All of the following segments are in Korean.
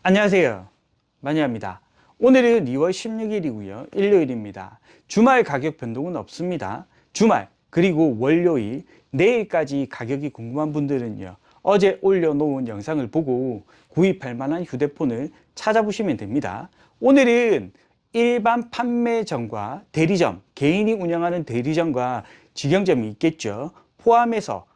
안녕하세요. 마니아입니다. 오늘은 2월 16일이고요. 일요일입니다. 주말 가격 변동은 없습니다. 주말 그리고 월요일 내일까지 가격이 궁금한 분들은요. 어제 올려놓은 영상을 보고 구입할 만한 휴대폰을 찾아보시면 됩니다. 오늘은 일반 판매점과 대리점, 개인이 운영하는 대리점과 직영점이 있겠죠. 포함해서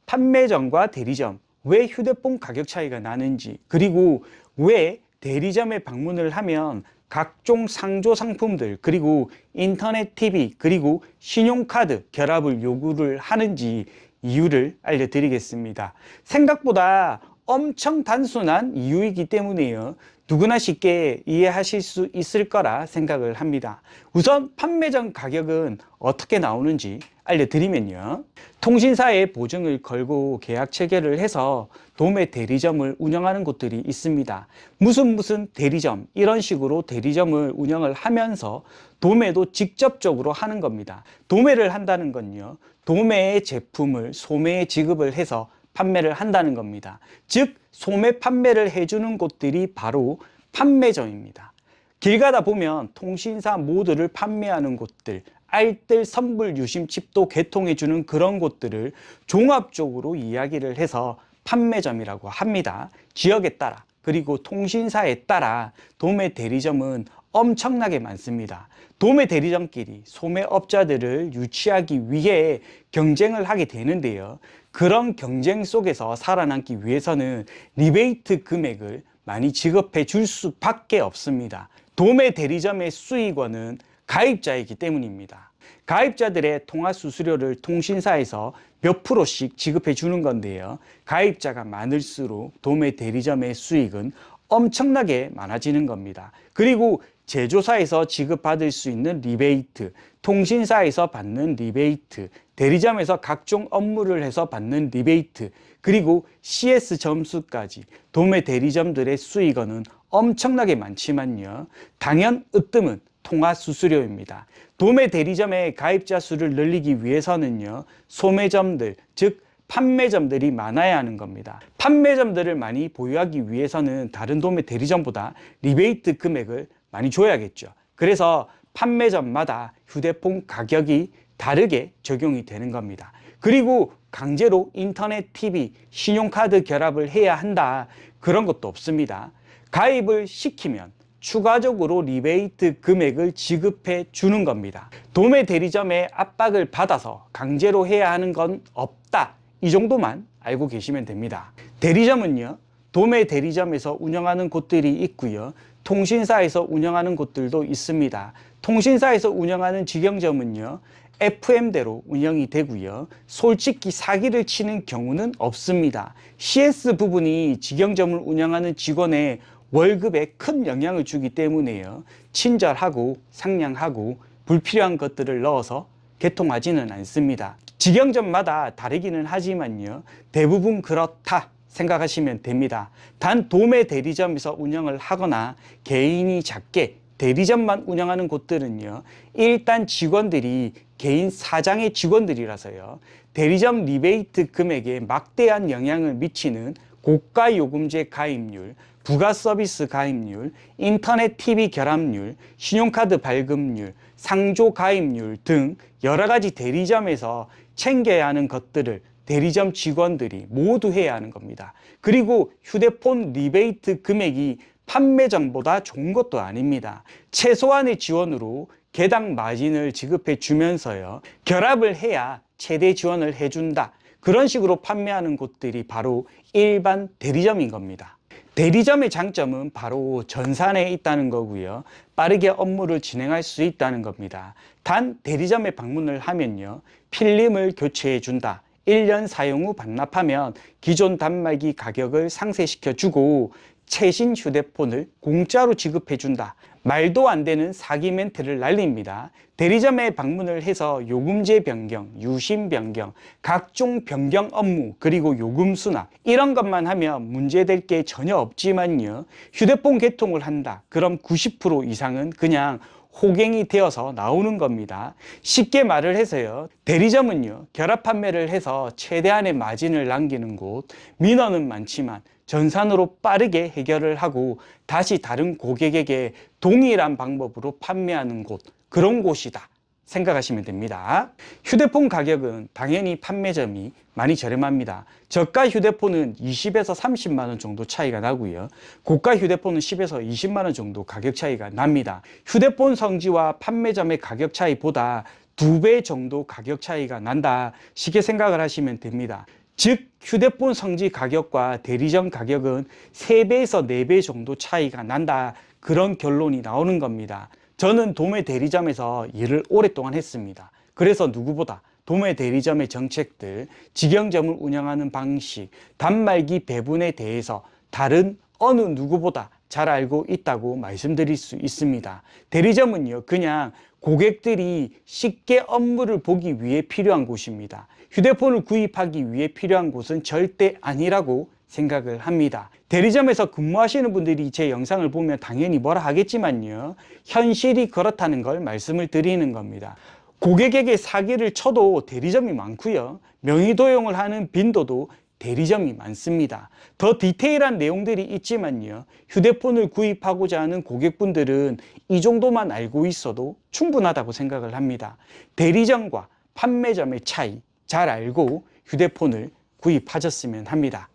판매점과 대리점, 왜 휴대폰 가격 차이가 나는지, 그리고 왜 대리점에 방문을 하면 각종 상조 상품들, 그리고 인터넷 TV, 그리고 신용카드 결합을 요구를 하는지 이유를 알려드리겠습니다. 생각보다 엄청 단순한 이유이기 때문에요. 누구나 쉽게 이해하실 수 있을 거라 생각을 합니다. 우선 판매점 가격은 어떻게 나오는지 알려드리면요. 통신사에 보증을 걸고 계약 체결을 해서 도매 대리점을 운영하는 곳들이 있습니다. 무슨 대리점, 이런 식으로 대리점을 운영을 하면서 도매도 직접적으로 하는 겁니다. 도매를 한다는 건요, 도매의 제품을 소매에 지급을 해서 판매를 한다는 겁니다. 즉 소매 판매를 해주는 곳들이 바로 판매점입니다. 길 가다 보면 통신사 모드를 판매하는 곳들, 알뜰 선불 유심칩도 개통해주는 그런 곳들을 종합적으로 이야기를 해서 판매점이라고 합니다. 지역에 따라 그리고 통신사에 따라 도매 대리점은 엄청나게 많습니다. 도매 대리점끼리 소매업자들을 유치하기 위해 경쟁을 하게 되는데요. 그런 경쟁 속에서 살아남기 위해서는 리베이트 금액을 많이 지급해 줄 수밖에 없습니다. 도매 대리점의 수익원은 가입자이기 때문입니다. 가입자들의 통화 수수료를 통신사에서 몇 프로씩 지급해 주는 건데요. 가입자가 많을수록 도매 대리점의 수익은 엄청나게 많아지는 겁니다. 그리고 제조사에서 지급받을 수 있는 리베이트, 통신사에서 받는 리베이트, 대리점에서 각종 업무를 해서 받는 리베이트, 그리고 CS 점수까지 도매 대리점들의 수익원은 엄청나게 많지만요. 당연 으뜸은 통화 수수료입니다. 도매 대리점의 가입자 수를 늘리기 위해서는요, 소매점들, 즉 판매점들이 많아야 하는 겁니다. 판매점들을 많이 보유하기 위해서는 다른 도매 대리점보다 리베이트 금액을 많이 줘야겠죠. 그래서 판매점마다 휴대폰 가격이 다르게 적용이 되는 겁니다. 그리고 강제로 인터넷 TV, 신용카드 결합을 해야 한다, 그런 것도 없습니다. 가입을 시키면 추가적으로 리베이트 금액을 지급해 주는 겁니다. 도매 대리점의 압박을 받아서 강제로 해야 하는 건 없다, 이 정도만 알고 계시면 됩니다. 대리점은요, 도매 대리점에서 운영하는 곳들이 있고요, 통신사에서 운영하는 곳들도 있습니다. 통신사에서 운영하는 직영점은요, FM대로 운영이 되고요, 솔직히 사기를 치는 경우는 없습니다. CS 부분이 직영점을 운영하는 직원의 월급에 큰 영향을 주기 때문에요, 친절하고 상냥하고 불필요한 것들을 넣어서 개통하지는 않습니다. 직영점마다 다르기는 하지만요, 대부분 그렇다 생각하시면 됩니다. 단 도매 대리점에서 운영을 하거나 개인이 작게 대리점만 운영하는 곳들은요, 일단 직원들이 개인 사장의 직원들이라서요, 대리점 리베이트 금액에 막대한 영향을 미치는 고가 요금제 가입률, 부가 서비스 가입률, 인터넷 TV 결합률, 신용카드 발급률, 상조 가입률 등 여러 가지 대리점에서 챙겨야 하는 것들을 대리점 직원들이 모두 해야 하는 겁니다. 그리고 휴대폰 리베이트 금액이 판매점보다 좋은 것도 아닙니다. 최소한의 지원으로 개당 마진을 지급해 주면서요, 결합을 해야 최대 지원을 해준다, 그런 식으로 판매하는 곳들이 바로 일반 대리점인 겁니다. 대리점의 장점은 바로 전산에 있다는 거고요, 빠르게 업무를 진행할 수 있다는 겁니다. 단 대리점에 방문을 하면요, 필름을 교체해 준다, 1년 사용 후 반납하면 기존 단말기 가격을 상쇄시켜 주고 최신 휴대폰을 공짜로 지급해 준다, 말도 안 되는 사기 멘트를 날립니다. 대리점에 방문을 해서 요금제 변경, 유심 변경, 각종 변경 업무, 그리고 요금 수납, 이런 것만 하면 문제될 게 전혀 없지만요, 휴대폰 개통을 한다, 그럼 90% 이상은 그냥 호갱이 되어서 나오는 겁니다. 쉽게 말을 해서요, 대리점은요, 결합 판매를 해서 최대한의 마진을 남기는 곳, 민원은 많지만 전산으로 빠르게 해결을 하고 다시 다른 고객에게 동일한 방법으로 판매하는 곳, 그런 곳이다 생각하시면 됩니다. 휴대폰 가격은 당연히 판매점이 많이 저렴합니다. 저가 휴대폰은 20에서 30만 원 정도 차이가 나고요. 고가 휴대폰은 10에서 20만 원 정도 가격 차이가 납니다. 휴대폰 성지와 판매점의 가격 차이보다 2배 정도 가격 차이가 난다, 쉽게 생각을 하시면 됩니다. 즉 휴대폰 성지 가격과 대리점 가격은 3배에서 4배 정도 차이가 난다, 그런 결론이 나오는 겁니다. 저는 도매 대리점에서 일을 오랫동안 했습니다. 그래서 누구보다 도매 대리점의 정책들, 직영점을 운영하는 방식, 단말기 배분에 대해서 다른 어느 누구보다 잘 알고 있다고 말씀드릴 수 있습니다. 대리점은요, 그냥 고객들이 쉽게 업무를 보기 위해 필요한 곳입니다. 휴대폰을 구입하기 위해 필요한 곳은 절대 아니라고 생각을 합니다. 대리점에서 근무하시는 분들이 제 영상을 보면 당연히 뭐라 하겠지만요, 현실이 그렇다는 걸 말씀을 드리는 겁니다. 고객에게 사기를 쳐도 대리점이 많고요, 명의도용을 하는 빈도도 대리점이 많습니다. 더 디테일한 내용들이 있지만요, 휴대폰을 구입하고자 하는 고객분들은 이 정도만 알고 있어도 충분하다고 생각을 합니다. 대리점과 판매점의 차이 잘 알고 휴대폰을 구입하셨으면 합니다.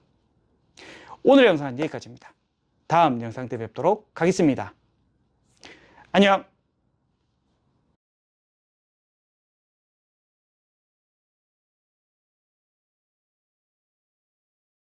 오늘 영상은 여기까지입니다. 다음 영상 때 뵙도록 하겠습니다. 안녕.